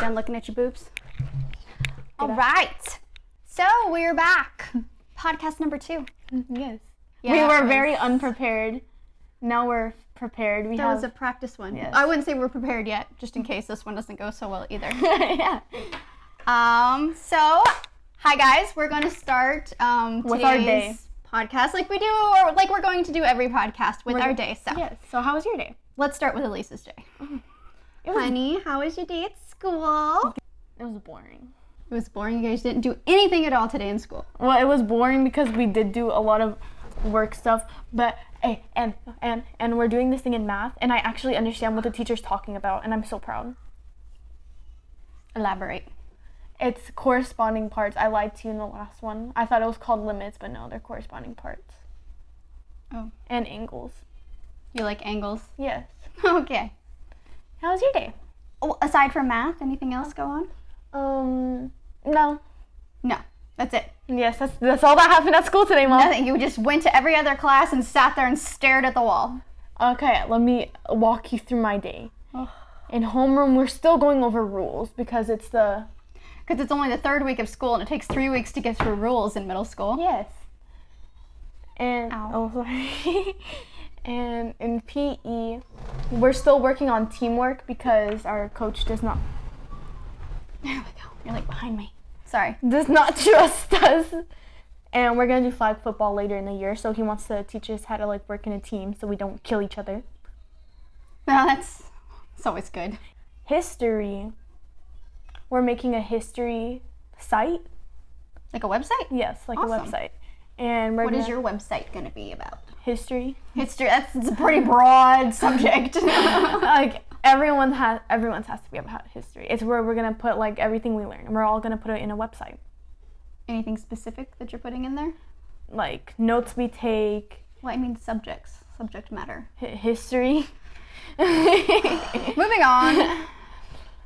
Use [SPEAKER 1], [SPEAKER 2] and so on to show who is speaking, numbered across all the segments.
[SPEAKER 1] done looking at your boobs? All right. So we're back. Podcast number 2.
[SPEAKER 2] Yes.
[SPEAKER 1] Yeah,
[SPEAKER 2] we were very unprepared. Now we're prepared.
[SPEAKER 1] That was a practice one.
[SPEAKER 2] Yes.
[SPEAKER 1] I wouldn't say we're prepared yet, just in case this one doesn't go so well either.
[SPEAKER 2] yeah.
[SPEAKER 1] So, hi guys. We're going to start
[SPEAKER 2] With our day.
[SPEAKER 1] podcast like we do, or like we're going to do every podcast with our day. So,
[SPEAKER 2] Yes. So how was your day?
[SPEAKER 1] let's start with Elisa's day. Honey, how was your day at school?
[SPEAKER 2] It was boring.
[SPEAKER 1] It was boring. You guys didn't do anything at all today in school.
[SPEAKER 2] Well, it was boring because we did do a lot of work stuff, but and we're doing this thing in math, and I actually understand what the teacher's talking about, and I'm so proud.
[SPEAKER 1] Elaborate.
[SPEAKER 2] It's corresponding parts. I lied to you in the last one. I thought it was called limits, but no, they're corresponding parts.
[SPEAKER 1] Oh.
[SPEAKER 2] And angles.
[SPEAKER 1] You like angles?
[SPEAKER 2] Yes.
[SPEAKER 1] Okay.
[SPEAKER 2] How was your day?
[SPEAKER 1] Oh, aside from math, anything else go on?
[SPEAKER 2] No.
[SPEAKER 1] No. That's it.
[SPEAKER 2] Yes, that's all that happened at school today, Mom.
[SPEAKER 1] Nothing. You just went to every other class and sat there and stared at the wall.
[SPEAKER 2] Okay, let me walk you through my day.
[SPEAKER 1] Oh.
[SPEAKER 2] In homeroom, we're still going over rules because it's the...
[SPEAKER 1] Because it's only the 3rd week of school and it takes 3 weeks to get through rules in middle school.
[SPEAKER 2] Yes. And...
[SPEAKER 1] Ow.
[SPEAKER 2] Oh, sorry. And in PE, we're still working on teamwork because our coach does not...
[SPEAKER 1] There we go. You're like behind me. Sorry.
[SPEAKER 2] Does not trust us. And we're going to do flag football later in the year, so he wants to teach us how to like work in a team so we don't kill each other.
[SPEAKER 1] No, it's always good.
[SPEAKER 2] History. We're making a history site.
[SPEAKER 1] Like a website?
[SPEAKER 2] Yes, like
[SPEAKER 1] Awesome.
[SPEAKER 2] a website. And we're
[SPEAKER 1] What
[SPEAKER 2] gonna...
[SPEAKER 1] is your website going to be about?
[SPEAKER 2] History.
[SPEAKER 1] History. It's a pretty broad subject.
[SPEAKER 2] Like everyone's has to be about history. It's where we're gonna put like everything we learn, and we're all gonna put it in a website.
[SPEAKER 1] Anything specific that you're putting in there?
[SPEAKER 2] Like notes we take.
[SPEAKER 1] Well, I mean subjects. Subject matter.
[SPEAKER 2] History.
[SPEAKER 1] Moving on.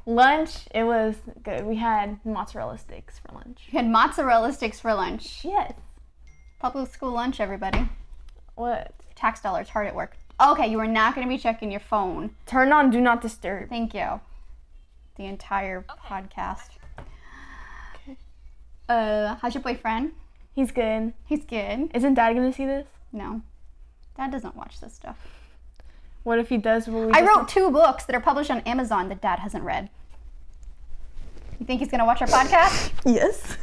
[SPEAKER 2] Lunch. It was good. We had mozzarella sticks for lunch.
[SPEAKER 1] You had mozzarella sticks for lunch.
[SPEAKER 2] Yes.
[SPEAKER 1] Public school lunch, everybody.
[SPEAKER 2] What?
[SPEAKER 1] Tax dollars hard at work. Okay, you are not going to be checking your phone.
[SPEAKER 2] Turn on Do Not Disturb.
[SPEAKER 1] Thank you. The entire podcast.
[SPEAKER 2] Okay.
[SPEAKER 1] How's your boyfriend?
[SPEAKER 2] He's good.
[SPEAKER 1] He's good.
[SPEAKER 2] Isn't Dad gonna see this?
[SPEAKER 1] No. Dad doesn't watch this stuff.
[SPEAKER 2] What if he does? Will we
[SPEAKER 1] I
[SPEAKER 2] just...
[SPEAKER 1] wrote 2 books that are published on Amazon that Dad hasn't read. You think he's going to watch our podcast?
[SPEAKER 2] Yes.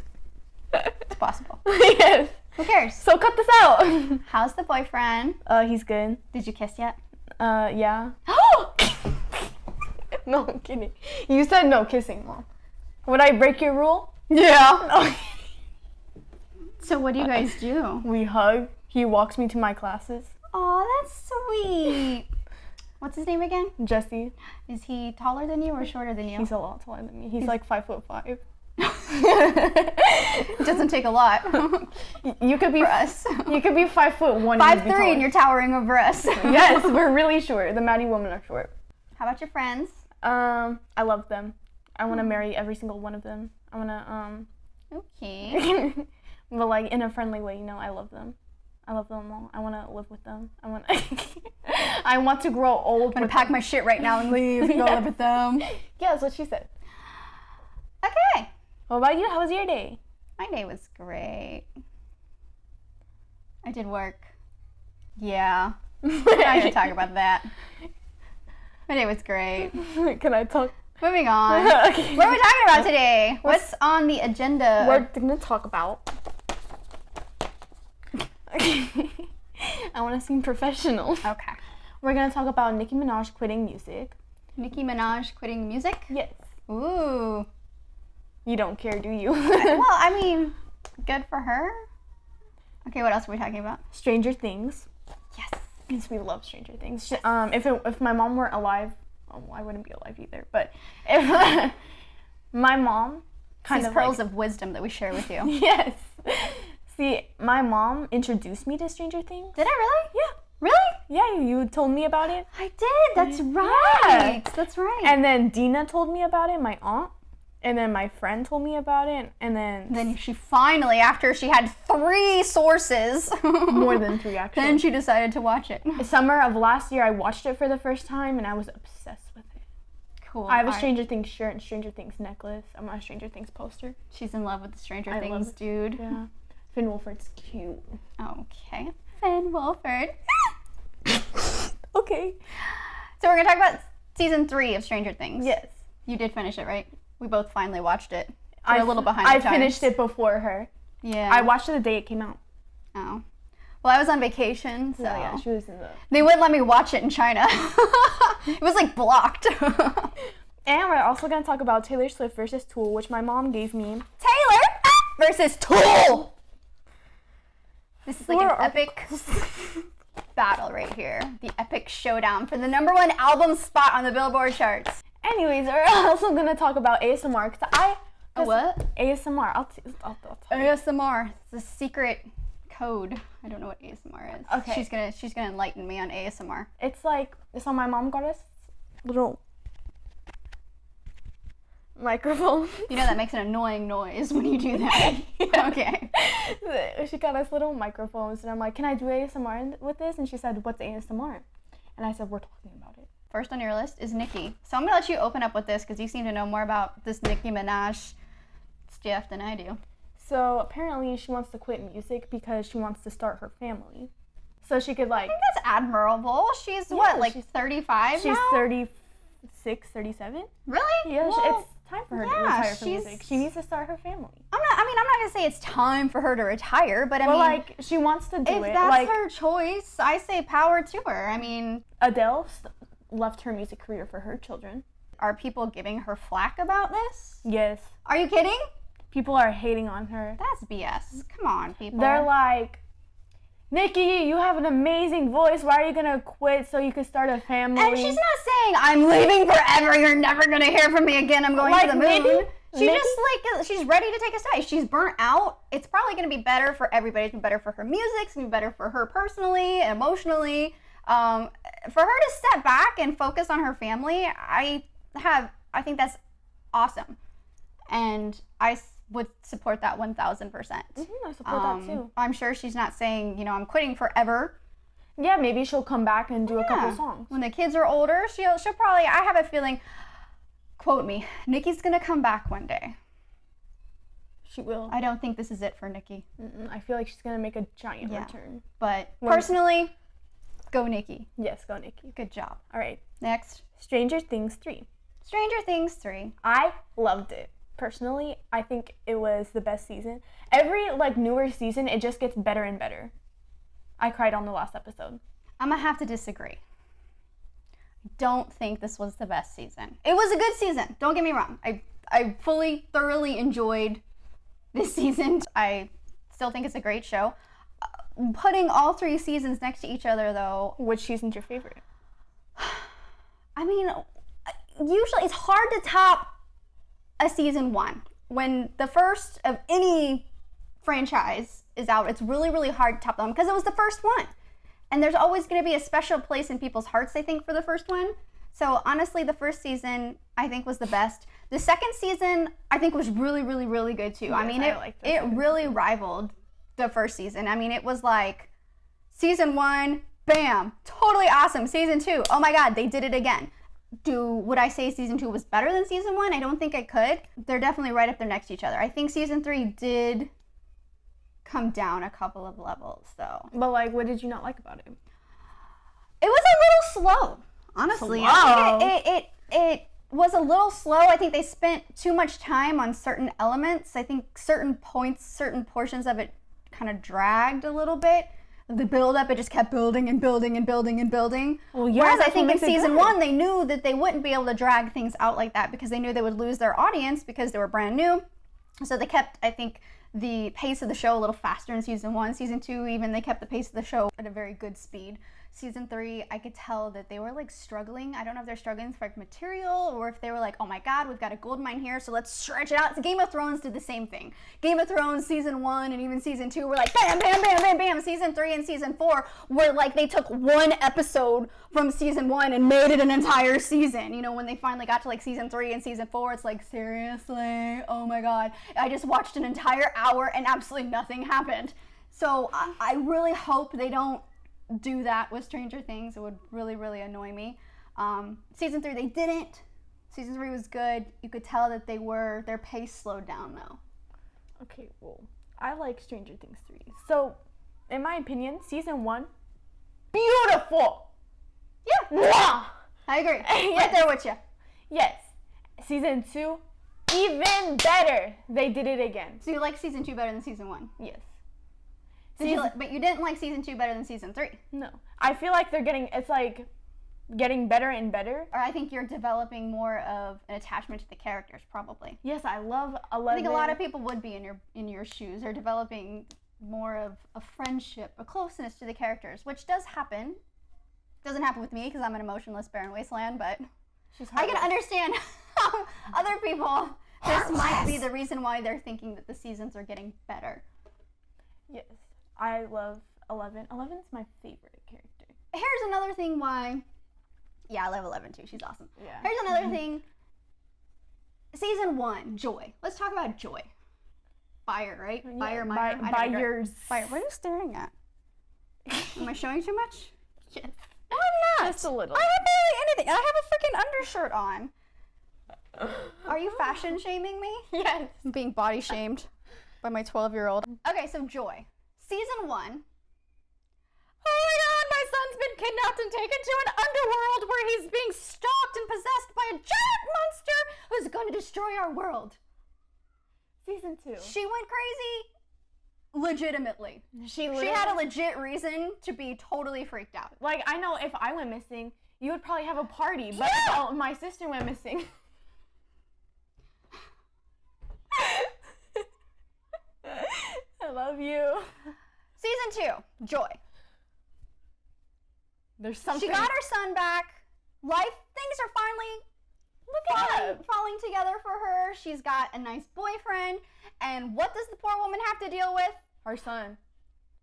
[SPEAKER 1] It's possible.
[SPEAKER 2] Yes.
[SPEAKER 1] Who cares?
[SPEAKER 2] So cut this out.
[SPEAKER 1] How's the boyfriend?
[SPEAKER 2] He's good.
[SPEAKER 1] Did you kiss yet?
[SPEAKER 2] Yeah. No, I'm kidding. You said no kissing, Mom. Would I break your rule?
[SPEAKER 1] Yeah. So what do you guys do?
[SPEAKER 2] We hug. He walks me to my classes.
[SPEAKER 1] Oh, that's sweet. What's his name again?
[SPEAKER 2] Jesse.
[SPEAKER 1] Is he taller than you or shorter than you?
[SPEAKER 2] He's a lot taller than me. He's like 5'5".
[SPEAKER 1] It doesn't take a lot.
[SPEAKER 2] You could be
[SPEAKER 1] for us.
[SPEAKER 2] You could be 5'1".
[SPEAKER 1] 5'3" and you're towering over us.
[SPEAKER 2] Yes, we're really short. The Maddie women are short.
[SPEAKER 1] How about your friends?
[SPEAKER 2] I love them. I want to marry every single one of them. I want to
[SPEAKER 1] Okay.
[SPEAKER 2] but like in a friendly way, you know. I love them. I love them all. I want to live with them. I want to grow old.
[SPEAKER 1] I'm gonna pack my shit right now and leave. Go live with them.
[SPEAKER 2] Yeah, that's what she said.
[SPEAKER 1] Okay.
[SPEAKER 2] What about you? How was your day?
[SPEAKER 1] My day was great. I did work. Yeah. I'm not gonna talk about that. My day was great.
[SPEAKER 2] Can I talk?
[SPEAKER 1] Moving on.
[SPEAKER 2] Okay.
[SPEAKER 1] What are we talking about today? What's on the agenda?
[SPEAKER 2] We're gonna talk about. I want to seem professional.
[SPEAKER 1] Okay.
[SPEAKER 2] We're gonna talk about Nicki Minaj quitting music.
[SPEAKER 1] Nicki Minaj quitting music?
[SPEAKER 2] Yes.
[SPEAKER 1] Ooh.
[SPEAKER 2] You don't care, do you?
[SPEAKER 1] Well, I mean, good for her. Okay, what else are we talking about?
[SPEAKER 2] Stranger Things.
[SPEAKER 1] Yes.
[SPEAKER 2] Yes, we love Stranger Things. If my mom weren't alive, I wouldn't be alive either. But if my mom kind
[SPEAKER 1] These
[SPEAKER 2] of
[SPEAKER 1] pearls of wisdom that we share with you.
[SPEAKER 2] Yes. See, my mom introduced me to Stranger Things.
[SPEAKER 1] Did I really?
[SPEAKER 2] Yeah.
[SPEAKER 1] Really?
[SPEAKER 2] Yeah, you told me about it.
[SPEAKER 1] I did. That's right.
[SPEAKER 2] Yeah.
[SPEAKER 1] That's right.
[SPEAKER 2] And then Dina told me about it, my aunt. And then my friend told me about it. And then
[SPEAKER 1] she finally, after she had 3 sources,
[SPEAKER 2] more than 3 actually.
[SPEAKER 1] then she decided to watch it.
[SPEAKER 2] Summer of last year, I watched it for the first time, and I was obsessed with it.
[SPEAKER 1] Cool.
[SPEAKER 2] I have a
[SPEAKER 1] Alright.
[SPEAKER 2] Stranger Things shirt and Stranger Things necklace. I'm on a Stranger Things poster.
[SPEAKER 1] She's in love with the Stranger
[SPEAKER 2] I
[SPEAKER 1] Things
[SPEAKER 2] love it.
[SPEAKER 1] dude.
[SPEAKER 2] Yeah. Finn Wolford's cute.
[SPEAKER 1] Okay. Finn Wolford.
[SPEAKER 2] Okay.
[SPEAKER 1] So we're going to talk about season 3 of Stranger Things.
[SPEAKER 2] Yes.
[SPEAKER 1] You did finish it, right? We both finally watched it. We're a little behind the
[SPEAKER 2] I
[SPEAKER 1] times.
[SPEAKER 2] finished it before her.
[SPEAKER 1] Yeah.
[SPEAKER 2] I watched it the day it came out.
[SPEAKER 1] Oh. Well, I was on vacation, so
[SPEAKER 2] Yeah, she was in the...
[SPEAKER 1] they wouldn't let me watch it in China. It was like blocked.
[SPEAKER 2] And we're also going to talk about Taylor Swift versus Tool, which my mom gave me.
[SPEAKER 1] Taylor versus Tool. This is like
[SPEAKER 2] Four
[SPEAKER 1] an epic battle right here. The epic showdown for the #1 album spot on the Billboard charts.
[SPEAKER 2] Anyways, we're also going to talk about ASMR.
[SPEAKER 1] What?
[SPEAKER 2] ASMR. I'll tell you.
[SPEAKER 1] ASMR. It's a secret code. I don't know what ASMR is.
[SPEAKER 2] Okay.
[SPEAKER 1] She's gonna enlighten me on ASMR.
[SPEAKER 2] It's like, so my mom got us little microphone.
[SPEAKER 1] You know that makes an annoying noise when you do that. Okay.
[SPEAKER 2] She got us little microphones, and I'm like, can I do ASMR with this? And she said, what's ASMR? And I said, we're talking about it.
[SPEAKER 1] First on your list is Nicki. So I'm gonna let you open up with this because you seem to know more about this Nicki Minaj stuff than I do.
[SPEAKER 2] So apparently she wants to quit music because she wants to start her family. So she could like...
[SPEAKER 1] I think that's admirable. She's what, like
[SPEAKER 2] she's
[SPEAKER 1] 35
[SPEAKER 2] She's
[SPEAKER 1] now?
[SPEAKER 2] 36, 37?
[SPEAKER 1] Really?
[SPEAKER 2] Yeah,
[SPEAKER 1] Well,
[SPEAKER 2] it's time for her to
[SPEAKER 1] yeah,
[SPEAKER 2] retire from
[SPEAKER 1] she's-
[SPEAKER 2] music. She needs to start her family.
[SPEAKER 1] I'm not gonna say it's time for her to retire, but I
[SPEAKER 2] Well,
[SPEAKER 1] mean,
[SPEAKER 2] like, she wants to do
[SPEAKER 1] if
[SPEAKER 2] it.
[SPEAKER 1] that's
[SPEAKER 2] Like,
[SPEAKER 1] her choice, I say power to her. I mean,
[SPEAKER 2] Adele left her music career for her children.
[SPEAKER 1] are people giving her flack about this?
[SPEAKER 2] Yes.
[SPEAKER 1] Are you kidding?
[SPEAKER 2] People are hating on her.
[SPEAKER 1] That's BS. Come on, people.
[SPEAKER 2] They're like, Nicki, you have an amazing voice. Why are you gonna quit so you can start a family?
[SPEAKER 1] And she's not saying, I'm leaving forever, you're never gonna hear from me again, I'm going
[SPEAKER 2] Like,
[SPEAKER 1] to the moon.
[SPEAKER 2] maybe-
[SPEAKER 1] She's ready to take a step. She's burnt out. It's probably gonna be better for everybody. It's gonna be better for her music, it's gonna be better for her personally, emotionally. For her to step back and focus on her family, I think that's awesome. And I would support that 1,000%.
[SPEAKER 2] I support that too.
[SPEAKER 1] I'm sure she's not saying, I'm quitting forever.
[SPEAKER 2] Yeah, maybe she'll come back and do a couple songs.
[SPEAKER 1] When the kids are older, she'll probably, I have a feeling, quote me, Nicki's gonna come back one day.
[SPEAKER 2] She will.
[SPEAKER 1] I don't think this is it for Nicki.
[SPEAKER 2] I feel like she's gonna make a giant
[SPEAKER 1] Yeah.
[SPEAKER 2] return.
[SPEAKER 1] But personally, go Nicki.
[SPEAKER 2] Yes, go Nicki.
[SPEAKER 1] Good job.
[SPEAKER 2] All right.
[SPEAKER 1] Next,
[SPEAKER 2] Stranger Things 3.
[SPEAKER 1] Stranger Things 3.
[SPEAKER 2] I loved it. Personally, I think it was the best season. Every newer season, it just gets better and better. I cried on the last episode.
[SPEAKER 1] I'm gonna have to disagree. I don't think this was the best season. It was a good season. Don't get me wrong. I thoroughly enjoyed this season. I still think it's a great show. Putting all 3 seasons next to each other, though,
[SPEAKER 2] Which season's your favorite?
[SPEAKER 1] I mean, usually it's hard to top a season 1. When the first of any franchise is out, it's really, really hard to top them because it was the first one. And there's always going to be a special place in people's hearts, I think, for the first one. So honestly, the first season, I think, was the best. The second season, I think, was really, really, really good too. I mean,
[SPEAKER 2] I liked the
[SPEAKER 1] it
[SPEAKER 2] second
[SPEAKER 1] really rivaled the first season. I mean, it was like season 1, bam, totally awesome. Season 2, oh my God, they did it again. Would I say season 2 was better than season 1? I don't think I could. They're definitely right up there next to each other. I think season 3 did come down a couple of levels, though.
[SPEAKER 2] But what did you not like about it?
[SPEAKER 1] It was a little slow, honestly. I think it was a little slow. I think they spent too much time on certain elements. I think certain points, certain portions of it kind of dragged a little bit. The build up, it just kept building and building and building and building.
[SPEAKER 2] Well, yeah,
[SPEAKER 1] Whereas I
[SPEAKER 2] that's
[SPEAKER 1] think
[SPEAKER 2] what
[SPEAKER 1] in
[SPEAKER 2] makes it
[SPEAKER 1] season
[SPEAKER 2] good.
[SPEAKER 1] 1, they knew that they wouldn't be able to drag things out like that because they knew they would lose their audience because they were brand new. So they kept, I think, the pace of the show a little faster in season 1. Season 2, even, they kept the pace of the show at a very good speed. Season 3, I could tell that they were struggling. I don't know if they're struggling for material or if they were like, oh my God, we've got a gold mine here, so let's stretch it out. So Game of Thrones did the same thing. Game of Thrones season 1 and even season 2 were like bam, bam, bam, bam, bam. Season 3 and season 4 were like they took one episode from season 1 and made it an entire season. When they finally got to season 3 and season 4, it's like, seriously? Oh my God. I just watched an entire hour and absolutely nothing happened. So I really hope they don't do that with Stranger Things. It would really, really annoy me. Season 3, they didn't. Season 3 was good. You could tell that their pace slowed down though.
[SPEAKER 2] Okay, well, I like Stranger Things 3. So, in my opinion, season 1, beautiful.
[SPEAKER 1] Yeah.
[SPEAKER 2] Mwah!
[SPEAKER 1] I agree.
[SPEAKER 2] Yes.
[SPEAKER 1] Right there with you.
[SPEAKER 2] Yes. Season 2, even better. They did it again.
[SPEAKER 1] So you like season 2 better than season 1?
[SPEAKER 2] Yes.
[SPEAKER 1] But you didn't like season 2 better than season 3?
[SPEAKER 2] No. I feel like it's like getting better and better.
[SPEAKER 1] Or I think you're developing more of an attachment to the characters, probably.
[SPEAKER 2] Yes, I love 11.
[SPEAKER 1] I think a lot of people would be in your shoes. They're developing more of a friendship, a closeness to the characters, which does happen. Doesn't happen with me because I'm an emotionless barren wasteland, but I can understand how other people, this might be the reason why they're thinking that the seasons are getting better.
[SPEAKER 2] Yes. I love 11. 11's my favorite character.
[SPEAKER 1] Here's another thing why... Yeah, I love 11 too. She's awesome.
[SPEAKER 2] Yeah.
[SPEAKER 1] Here's another thing. Season 1, Joy. Let's talk about Joy. Fire, right? Fire, Meyer. Fire. What are you staring at? Am I showing too much?
[SPEAKER 2] Yes.
[SPEAKER 1] No, I'm not.
[SPEAKER 2] Just a little.
[SPEAKER 1] I have barely anything. I have a freaking undershirt on. Are you fashion shaming me?
[SPEAKER 2] Yes.
[SPEAKER 1] I'm being body shamed by my 12-year-old. Okay, so Joy. Season 1. Oh my god, my son's been kidnapped and taken to an underworld where he's being stalked and possessed by a giant monster who's going to destroy our world.
[SPEAKER 2] Season 2.
[SPEAKER 1] She went crazy legitimately. She had a legit reason to be totally freaked out.
[SPEAKER 2] Like, I know if I went missing, you would probably have a party, but
[SPEAKER 1] Yeah!
[SPEAKER 2] if my sister went missing. I love you.
[SPEAKER 1] Season 2, Joy.
[SPEAKER 2] There's something.
[SPEAKER 1] She got her son back. Things are finally falling together for her. She's got a nice boyfriend. And what does the poor woman have to deal with?
[SPEAKER 2] Her son.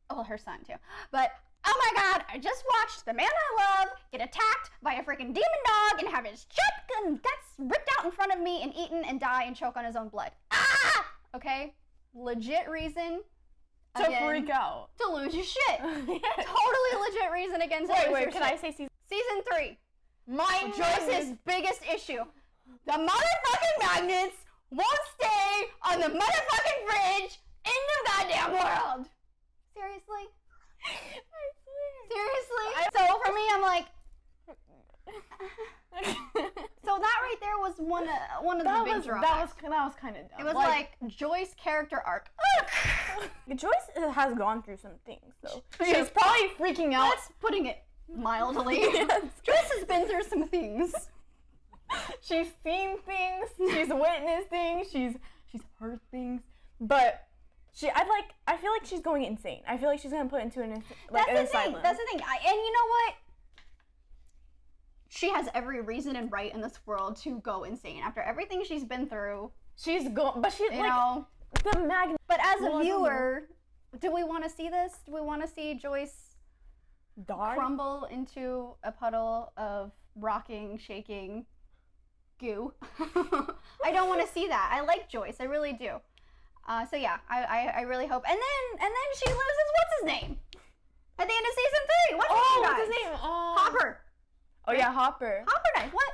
[SPEAKER 1] Well, her son too. But, oh my god, I just watched the man I love get attacked by a freaking demon dog and have his guts ripped out in front of me and eaten and die and choke on his own blood. Ah! Okay? Legit reason.
[SPEAKER 2] To freak out.
[SPEAKER 1] To lose your shit.
[SPEAKER 2] Yes.
[SPEAKER 1] Totally legit reason again to lose your
[SPEAKER 2] Can
[SPEAKER 1] shit.
[SPEAKER 2] I say season?
[SPEAKER 1] Season 3.
[SPEAKER 2] My
[SPEAKER 1] Joyce's biggest issue. The motherfucking magnets won't stay on the motherfucking fridge in the goddamn world. Seriously? Seriously? So for me, I'm like... So that right there was one of the big drawbacks.
[SPEAKER 2] That was kind of dumb.
[SPEAKER 1] It was like Joy's character arc.
[SPEAKER 2] Joyce has gone through some things, so she's probably freaking out.
[SPEAKER 1] That's putting it mildly.
[SPEAKER 2] Yes.
[SPEAKER 1] Joyce has been through some things.
[SPEAKER 2] She's seen things. She's witnessed things. She's heard things. But I feel like she's going insane. I feel like she's gonna put into an asylum.
[SPEAKER 1] That's the thing. And you know what? She has every reason and right in this world to go insane after everything she's been through.
[SPEAKER 2] She's going, but she's the magnet.
[SPEAKER 1] But as a viewer, do we want to see this? Do we want to see Joyce crumble into a puddle of rocking, shaking goo? I don't want to see that. I like Joyce. I really do. So yeah, I really hope. And then she loses what's his name at the end of season 3. What's his name? Hopper.
[SPEAKER 2] Oh yeah, Hopper.
[SPEAKER 1] Hopper died. What?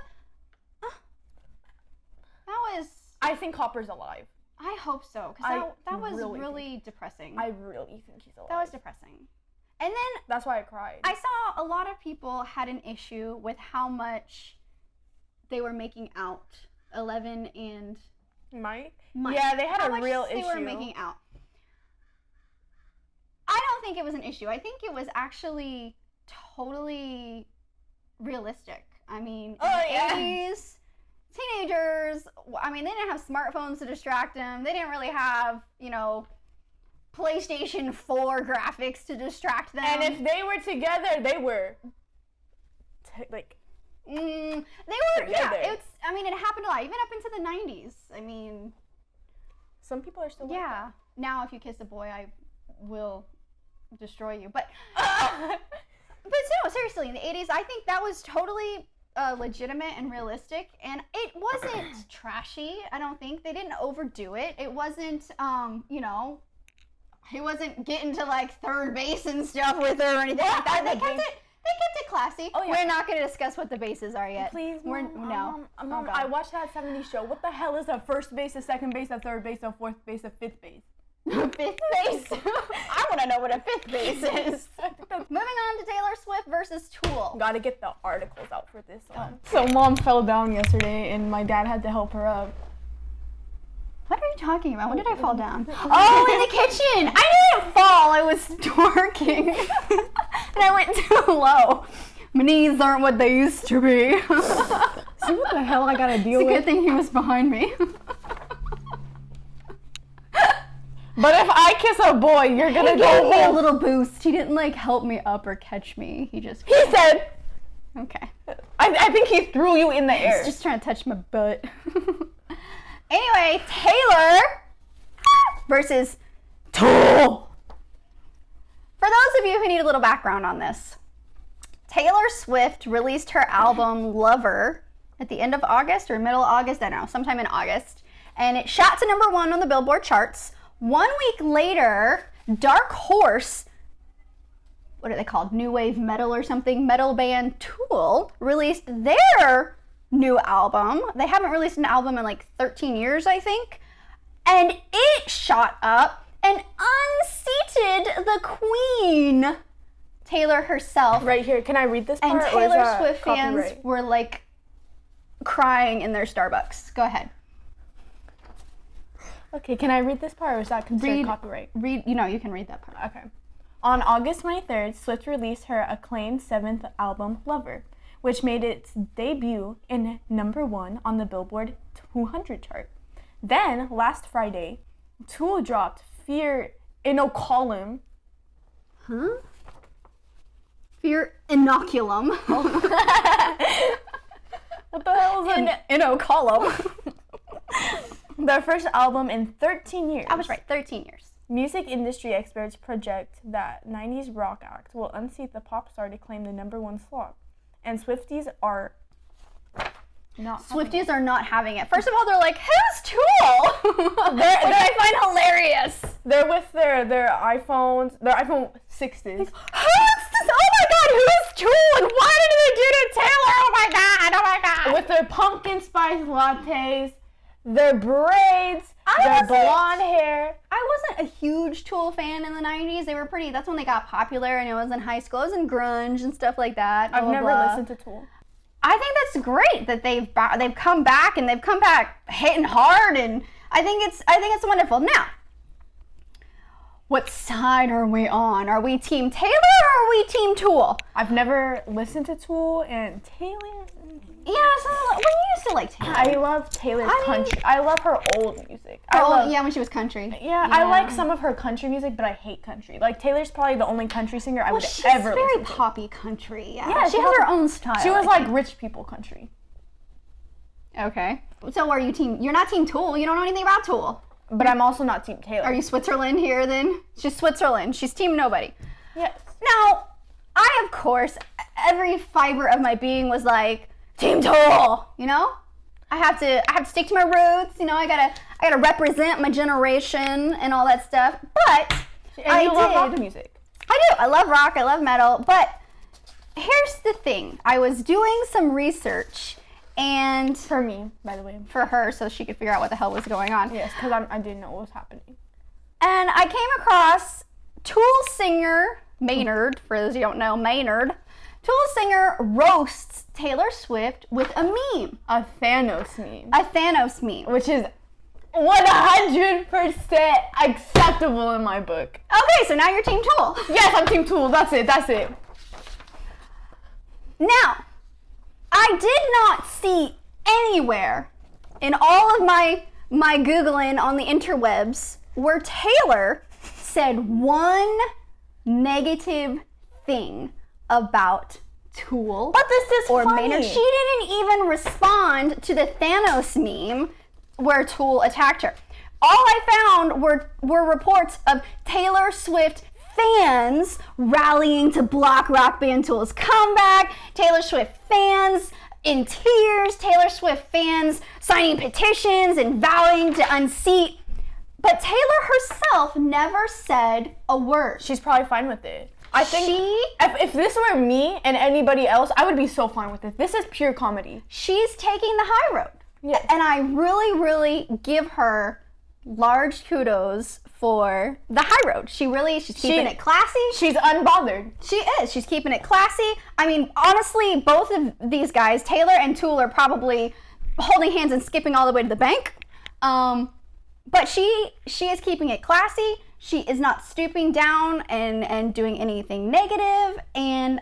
[SPEAKER 1] That was.
[SPEAKER 2] I think Hopper's alive.
[SPEAKER 1] I hope so, because that was really depressing.
[SPEAKER 2] I really think he's alive.
[SPEAKER 1] That was depressing. And then
[SPEAKER 2] that's why I cried.
[SPEAKER 1] I saw a lot of people had an issue with how much they were making out, 11 and
[SPEAKER 2] Mike. Yeah, they had a real issue.
[SPEAKER 1] They were making out. I don't think it was an issue. I think it was actually totally realistic. I mean, in the 80s, teenagers, I mean, they didn't have smartphones to distract them. They didn't really have, PlayStation 4 graphics to distract them.
[SPEAKER 2] And if they were together, they were
[SPEAKER 1] they were together. It happened a lot, even up into the 90s. I mean,
[SPEAKER 2] some people are still like
[SPEAKER 1] that. Now if you kiss a boy, I will destroy you. But no, seriously, in the 80s, I think that was totally legitimate and realistic, and it wasn't trashy. I don't think they didn't overdo it. It wasn't, he wasn't getting to like third base and stuff with her or anything like that. They kept it classy.
[SPEAKER 2] Oh, yeah.
[SPEAKER 1] We're not going to discuss what the bases are yet.
[SPEAKER 2] Please,
[SPEAKER 1] We're
[SPEAKER 2] Mom.
[SPEAKER 1] no.
[SPEAKER 2] Mom,
[SPEAKER 1] Oh,
[SPEAKER 2] I
[SPEAKER 1] God.
[SPEAKER 2] watched that 70s show. What the hell is a first base, a second base, a third base, a fourth base, a fifth base?
[SPEAKER 1] Fifth base. I want to know what a fifth base is. Moving on to Taylor Swift versus Tool.
[SPEAKER 2] Gotta get the articles out for this one. So Mom fell down yesterday, and my dad had to help her up.
[SPEAKER 1] What are you talking about? When did I fall down? Oh, in the kitchen. I didn't fall. I was twerking. And I went too low. My knees aren't what they used to be.
[SPEAKER 2] See what the hell I gotta deal
[SPEAKER 1] It's a good
[SPEAKER 2] with?
[SPEAKER 1] thing he was behind me.
[SPEAKER 2] But if I kiss a boy, you're
[SPEAKER 1] He
[SPEAKER 2] gonna
[SPEAKER 1] gave
[SPEAKER 2] go
[SPEAKER 1] me a
[SPEAKER 2] home.
[SPEAKER 1] little boost. He didn't like help me up or catch me. He just
[SPEAKER 2] He said,
[SPEAKER 1] okay.
[SPEAKER 2] I think he threw you in the air.
[SPEAKER 1] He's just trying to touch my butt. Anyway, Taylor versus Tool. For those of you who need a little background on this, Taylor Swift released her album Lover at the end of August or middle of August, I don't know, sometime in August. And it shot to #1 on the Billboard charts. 1 week later, Dark Horse, what are they called? New Wave Metal or something? Metal band Tool released their new album. They haven't released an album in like 13 years, I think. And it shot up and unseated the queen, Taylor herself.
[SPEAKER 2] Right here, can I read this
[SPEAKER 1] And
[SPEAKER 2] part? or is
[SPEAKER 1] Taylor
[SPEAKER 2] that
[SPEAKER 1] Swift fans
[SPEAKER 2] copyright?
[SPEAKER 1] were like crying in their Starbucks. Go ahead.
[SPEAKER 2] Okay, can I read this part or is that considered
[SPEAKER 1] Read-
[SPEAKER 2] copyright?
[SPEAKER 1] Read, you can read that part.
[SPEAKER 2] Okay. On August 23rd, Swift released her acclaimed 7th album, Lover, which made its debut in #1 on the Billboard 200 chart. Then, last Friday, Tool dropped Fear Inoculum.
[SPEAKER 1] Huh? Fear inoculum.
[SPEAKER 2] What the hell is it?
[SPEAKER 1] Inoculum.
[SPEAKER 2] Their first album in 13 years.
[SPEAKER 1] I was right, 13 years.
[SPEAKER 2] Music industry experts project that 90s rock act will unseat the pop star to claim the #1 slot. And Swifties are not having
[SPEAKER 1] Swifties are not having it. First of all, they're like, who's Tool? Which I find hilarious.
[SPEAKER 2] They're with their iPhones, their iPhone 6s.
[SPEAKER 1] Who's this? Oh my God, who's Tool? And why did they do to Taylor? Oh my God.
[SPEAKER 2] With their pumpkin spice lattes, their braids, their
[SPEAKER 1] wasn't-
[SPEAKER 2] blonde hair.
[SPEAKER 1] I wasn't a huge Tool fan in the 90s. They were pretty, that's when they got popular, and it was in high school. It was in grunge and stuff like that.
[SPEAKER 2] I've
[SPEAKER 1] blah,
[SPEAKER 2] never
[SPEAKER 1] blah.
[SPEAKER 2] listened to Tool.
[SPEAKER 1] I think that's great that they've come back, and they've come back hitting hard, and I think it's wonderful. Now, what side are we on? Are we Team Taylor or are we Team Tool?
[SPEAKER 2] I've never listened to Tool, and Taylor.
[SPEAKER 1] Yeah, so when you used to like Taylor.
[SPEAKER 2] I love Taylor's
[SPEAKER 1] I mean-
[SPEAKER 2] country. I love her old music.
[SPEAKER 1] Yeah, when she was country.
[SPEAKER 2] Yeah, I like some of her country music, but I hate country. Like, Taylor's probably the only country singer I
[SPEAKER 1] Well,
[SPEAKER 2] would
[SPEAKER 1] she's
[SPEAKER 2] ever
[SPEAKER 1] very
[SPEAKER 2] listen to.
[SPEAKER 1] poppy country. Yeah,
[SPEAKER 2] Yeah,
[SPEAKER 1] she
[SPEAKER 2] she
[SPEAKER 1] has
[SPEAKER 2] has
[SPEAKER 1] her
[SPEAKER 2] a-
[SPEAKER 1] own style.
[SPEAKER 2] She was
[SPEAKER 1] I
[SPEAKER 2] like
[SPEAKER 1] think.
[SPEAKER 2] rich people country.
[SPEAKER 1] Okay. So are you Team? You're not Team Tool. You don't know anything about Tool.
[SPEAKER 2] But I'm also not Team Taylor.
[SPEAKER 1] Are you Switzerland here then? She's Switzerland. She's Team Nobody.
[SPEAKER 2] Yes.
[SPEAKER 1] Now, I of course, every fiber of my being was like Team Tool. You know, I have to stick to my roots. You know, I gotta represent my generation and all that stuff. But
[SPEAKER 2] And you love rock music.
[SPEAKER 1] I do. I love rock. I love metal. But here's the thing. I was doing some research, and
[SPEAKER 2] For me, by the way.
[SPEAKER 1] for her, so she could figure out what the hell was going on.
[SPEAKER 2] Yes, because I didn't know what was happening.
[SPEAKER 1] And I came across Tool singer Maynard, for those who don't know, Maynard. Tool singer roasts Taylor Swift with a meme,
[SPEAKER 2] A Thanos meme.
[SPEAKER 1] a Thanos meme.
[SPEAKER 2] Which is 100% acceptable in my book.
[SPEAKER 1] Okay, so now you're Team Tool.
[SPEAKER 2] Yes, I'm Team Tool. That's it.
[SPEAKER 1] Now, I did not see anywhere in all of my Googling on the interwebs where Taylor said one negative thing about Tool.
[SPEAKER 2] But this is
[SPEAKER 1] or
[SPEAKER 2] funny.
[SPEAKER 1] Maynard. She didn't even respond to the Thanos meme where Tool attacked her. All I found were reports of Taylor Swift fans rallying to block rock band Tool's comeback, Taylor Swift fans in tears, Taylor Swift fans signing petitions and vowing to unseat. But Taylor herself never said a word.
[SPEAKER 2] She's probably fine with it. I think if this were me and anybody else, I would be so fine with it. This is pure comedy.
[SPEAKER 1] She's taking the high road.
[SPEAKER 2] Yes.
[SPEAKER 1] And I really, really give her large kudos for the high road. She's keeping it classy.
[SPEAKER 2] She's unbothered.
[SPEAKER 1] She is. She's keeping it classy. I mean, honestly, both of these guys, Taylor and Tool, are probably holding hands and skipping all the way to the bank. But she is keeping it classy. She is not stooping down and doing anything negative. And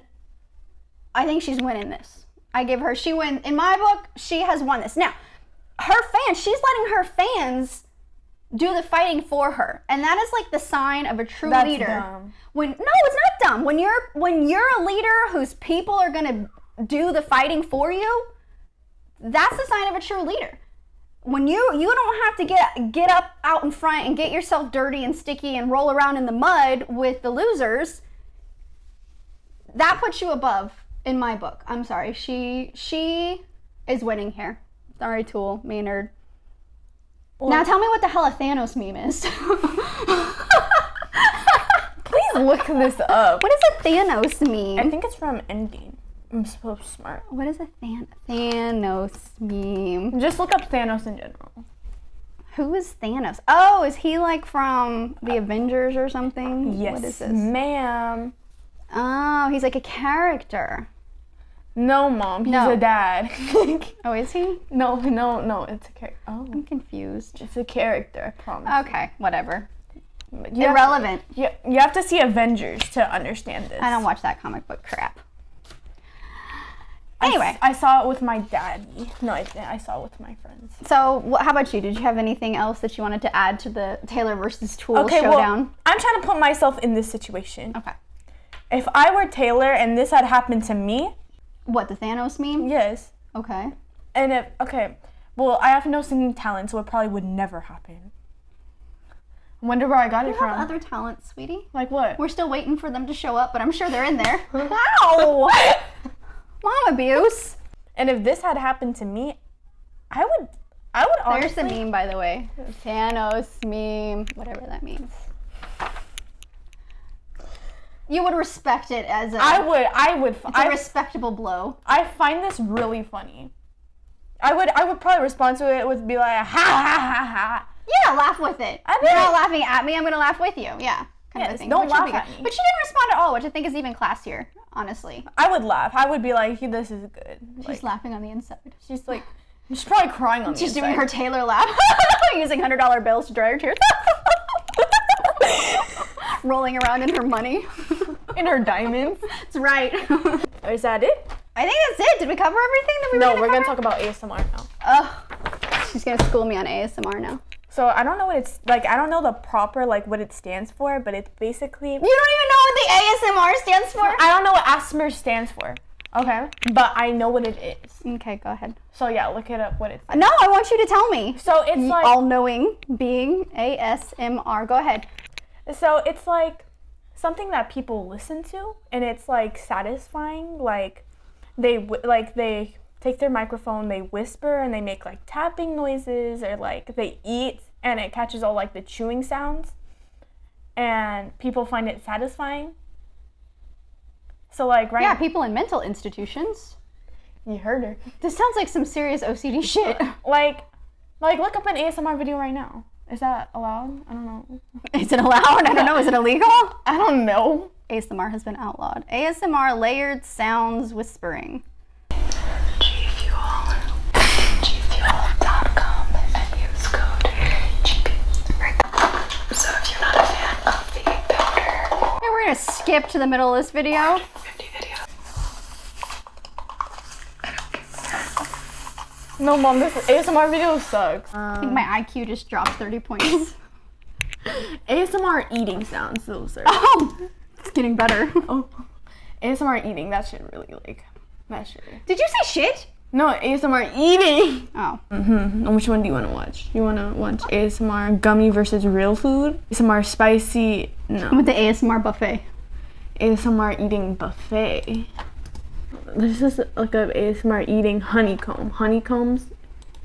[SPEAKER 1] I think she's winning this. In my book, she has won this. Now, her fans, she's letting her fans do the fighting for her, and that is like the sign of a true leader.
[SPEAKER 2] Dumb.
[SPEAKER 1] No, it's not dumb. When you're a leader whose people are gonna do the fighting for you, that's the sign of a true leader. When you don't have to get up out in front and get yourself dirty and sticky and roll around in the mud with the losers. That puts you above in my book. I'm sorry. She is winning here. Sorry, Tool, Maynard. Now tell me what the hell a Thanos meme is.
[SPEAKER 2] Please look this up.
[SPEAKER 1] What is a Thanos meme?
[SPEAKER 2] I think it's from Endgame. I'm so smart.
[SPEAKER 1] What is a Thanos meme?
[SPEAKER 2] Just look up Thanos in general.
[SPEAKER 1] Who is Thanos? Oh, is he like from the Avengers or something?
[SPEAKER 2] Yes,
[SPEAKER 1] What is this?
[SPEAKER 2] ma'am.
[SPEAKER 1] Oh, he's like a character.
[SPEAKER 2] No, Mom. He's
[SPEAKER 1] No.
[SPEAKER 2] a dad.
[SPEAKER 1] Oh, is he?
[SPEAKER 2] No. It's a character. Oh,
[SPEAKER 1] I'm confused.
[SPEAKER 2] it's a character. I promise.
[SPEAKER 1] Okay, whatever.
[SPEAKER 2] You have,
[SPEAKER 1] Irrelevant.
[SPEAKER 2] you have to see Avengers to understand this.
[SPEAKER 1] I don't watch that comic book crap. Anyway,
[SPEAKER 2] I saw it with my daddy. No, I didn't. I saw it with my friends.
[SPEAKER 1] so how about you? Did you have anything else that you wanted to add to the Taylor versus Tool showdown?
[SPEAKER 2] Well, I'm trying to put myself in this situation.
[SPEAKER 1] Okay.
[SPEAKER 2] If I were Taylor and this had happened to me,
[SPEAKER 1] What, the Thanos meme?
[SPEAKER 2] yes.
[SPEAKER 1] Okay.
[SPEAKER 2] And well, I have no singing talent, so it probably would never happen. I wonder where I got
[SPEAKER 1] You
[SPEAKER 2] it
[SPEAKER 1] have
[SPEAKER 2] from.
[SPEAKER 1] other talents, sweetie.
[SPEAKER 2] Like what?
[SPEAKER 1] We're still waiting for them to show up, but I'm sure they're in there.
[SPEAKER 2] Ow!
[SPEAKER 1] Mom abuse.
[SPEAKER 2] And if this had happened to me, I would
[SPEAKER 1] There's the
[SPEAKER 2] honestly.
[SPEAKER 1] meme, by the way. Thanos meme, whatever that means. You would respect it as a respectable blow.
[SPEAKER 2] I find this really funny. I would probably respond to it with be like ha ha ha ha.
[SPEAKER 1] Yeah, laugh with it.
[SPEAKER 2] I
[SPEAKER 1] You're
[SPEAKER 2] think-
[SPEAKER 1] not laughing at me, I'm gonna laugh with you. Yeah, kind of a
[SPEAKER 2] Yes,
[SPEAKER 1] thing.
[SPEAKER 2] don't
[SPEAKER 1] Which would be
[SPEAKER 2] laugh
[SPEAKER 1] good.
[SPEAKER 2] at me.
[SPEAKER 1] But she didn't respond at all, which I think is even classier, honestly.
[SPEAKER 2] I would laugh. I would be like, this is good.
[SPEAKER 1] She's
[SPEAKER 2] Like,
[SPEAKER 1] laughing on the inside.
[SPEAKER 2] she's like, she's probably crying on the
[SPEAKER 1] She's doing
[SPEAKER 2] inside.
[SPEAKER 1] her Taylor laugh, using $100 bills to dry her tears. Rolling around in her money.
[SPEAKER 2] in her diamonds.
[SPEAKER 1] That's right.
[SPEAKER 2] Is that it?
[SPEAKER 1] I think that's it. Did we cover everything that we were
[SPEAKER 2] No,
[SPEAKER 1] gonna
[SPEAKER 2] we're gonna
[SPEAKER 1] cover?
[SPEAKER 2] talk about ASMR now.
[SPEAKER 1] Ugh. She's gonna school me on ASMR now.
[SPEAKER 2] So I don't know what it's like. I don't know the proper what it stands for, but it's basically.
[SPEAKER 1] You don't even know what the ASMR stands for?
[SPEAKER 2] I don't know what ASMR stands for. Okay, but I know what it is.
[SPEAKER 1] Okay, go ahead.
[SPEAKER 2] So yeah, look it up. What it's.
[SPEAKER 1] No, I want you to tell me.
[SPEAKER 2] So it's like.
[SPEAKER 1] All-knowing being ASMR. Go ahead.
[SPEAKER 2] So it's like something that people listen to, and it's like satisfying. Like they take their microphone, they whisper, and they make like tapping noises, or like they eat, and it catches all like the chewing sounds, and people find it satisfying. So like
[SPEAKER 1] Yeah, people in mental institutions.
[SPEAKER 2] you heard her.
[SPEAKER 1] This sounds like some serious OCD shit.
[SPEAKER 2] Like look up an ASMR video right now. Is that allowed? I don't know.
[SPEAKER 1] Is it allowed? I don't know. Is it illegal?
[SPEAKER 2] I don't know.
[SPEAKER 1] ASMR has been outlawed. ASMR layered sounds whispering.
[SPEAKER 3] GFuel. GFuel.com and use code GP. So if you're not a fan of the powder
[SPEAKER 1] Okay, we're gonna skip to the middle of this video.
[SPEAKER 3] 50 video,
[SPEAKER 2] No, Mom, this ASMR video sucks.
[SPEAKER 1] I think my IQ just dropped 30 points.
[SPEAKER 2] ASMR eating sounds, those are.
[SPEAKER 1] Oh, it's getting better.
[SPEAKER 2] Oh, ASMR eating, that shit really that shit.
[SPEAKER 1] Did you say shit?
[SPEAKER 2] No, ASMR eating.
[SPEAKER 1] Oh.
[SPEAKER 2] Which one do you want to watch? You want to watch ASMR gummy versus real food? ASMR spicy? No.
[SPEAKER 1] With the ASMR buffet.
[SPEAKER 2] ASMR eating buffet. This is like a ASMR eating honeycomb. Honeycombs?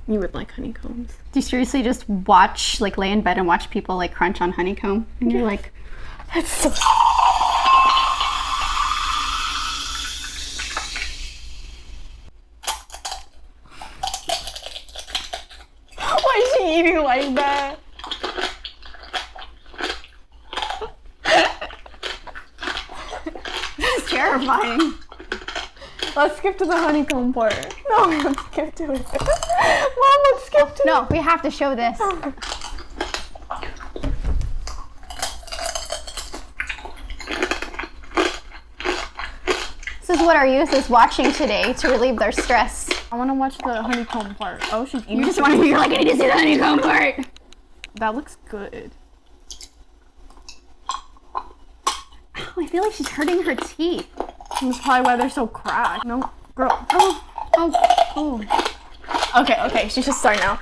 [SPEAKER 2] You would like honeycombs.
[SPEAKER 1] Do you seriously just watch, like lay in bed and watch people like crunch on honeycomb? And you're like,
[SPEAKER 2] That's so. eating like that.
[SPEAKER 1] It's terrifying.
[SPEAKER 2] Let's skip to the honeycomb part. No, let's skip to it. Mom, let's skip to
[SPEAKER 1] No, we have to show this. This is what our youth is watching today to relieve their stress.
[SPEAKER 2] I want to watch the honeycomb part. Oh, she's eating.
[SPEAKER 1] You just want to hear like, I need to see the honeycomb part.
[SPEAKER 2] That looks good.
[SPEAKER 1] Oh, I feel like she's hurting her teeth.
[SPEAKER 2] That's probably why they're so cracked. No, girl.
[SPEAKER 1] Oh.
[SPEAKER 2] Okay, she should start now.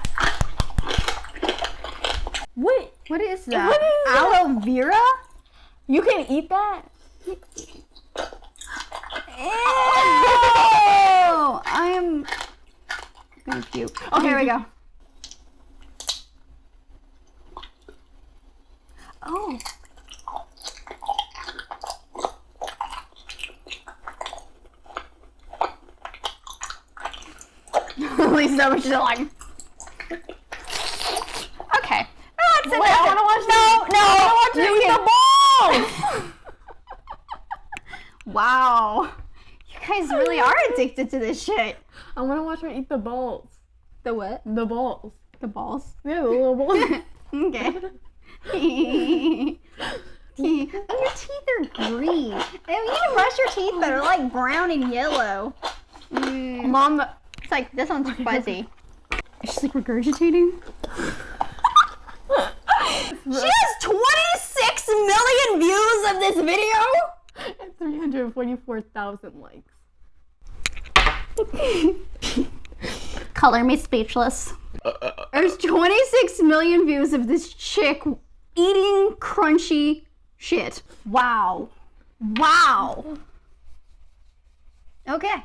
[SPEAKER 2] What?
[SPEAKER 1] What is that?
[SPEAKER 2] What is that?
[SPEAKER 1] Aloe vera?
[SPEAKER 2] You can eat that?
[SPEAKER 1] Ew! I am gonna puke. Okay, here we go. Oh. Lisa, which is like. Okay. That's
[SPEAKER 2] Wait, I want to watch
[SPEAKER 1] No.
[SPEAKER 2] I want to
[SPEAKER 1] You
[SPEAKER 2] eat
[SPEAKER 1] can-
[SPEAKER 2] the balls.
[SPEAKER 1] Wow. You guys really are addicted to this shit.
[SPEAKER 2] I want to watch her eat the balls.
[SPEAKER 1] The what?
[SPEAKER 2] The balls.
[SPEAKER 1] The balls.
[SPEAKER 2] Yeah, the little balls.
[SPEAKER 1] Okay. Oh, your teeth are green. And you need to brush your teeth that are like brown and yellow.
[SPEAKER 2] Mom,
[SPEAKER 1] It's like, this one's fuzzy. She's like regurgitating. She has 26 million views of this video.
[SPEAKER 2] 344,000 likes.
[SPEAKER 1] Color me speechless. There's 26 million views of this chick eating crunchy shit. Wow. Okay.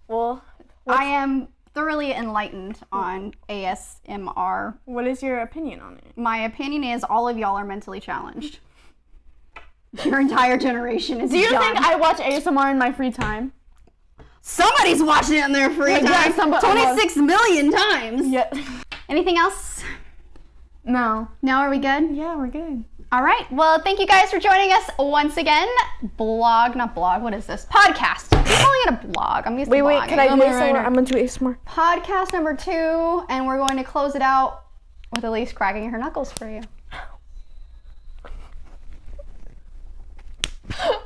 [SPEAKER 2] Well,
[SPEAKER 1] I am thoroughly enlightened on ASMR.
[SPEAKER 2] what is your opinion on it?
[SPEAKER 1] My opinion is all of y'all are mentally challenged. Your entire generation is
[SPEAKER 2] Do you
[SPEAKER 1] done.
[SPEAKER 2] think I watch ASMR in my free time?
[SPEAKER 1] Somebody's watching it in their free
[SPEAKER 2] Yeah,
[SPEAKER 1] time.
[SPEAKER 2] somebody-
[SPEAKER 1] 26 million times.
[SPEAKER 2] Yeah.
[SPEAKER 1] Anything else?
[SPEAKER 2] No.
[SPEAKER 1] No, are we good?
[SPEAKER 2] Yeah, we're good.
[SPEAKER 1] All right. Well, thank you guys for joining us once again. Not blog. What is this? Podcast. I'm calling it a blog. I'm used to blogging.
[SPEAKER 2] Can I do
[SPEAKER 1] I'm a
[SPEAKER 2] ASMR?
[SPEAKER 1] writer.
[SPEAKER 2] I'm gonna do ASMR.
[SPEAKER 1] Podcast number 2, and we're going to close it out with Elise cracking her knuckles for you.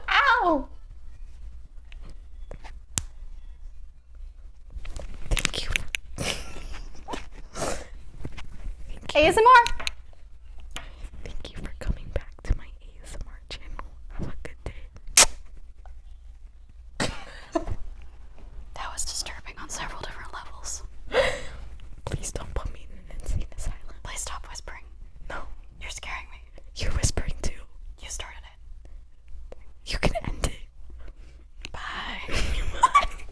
[SPEAKER 2] Ow!
[SPEAKER 1] ASMR.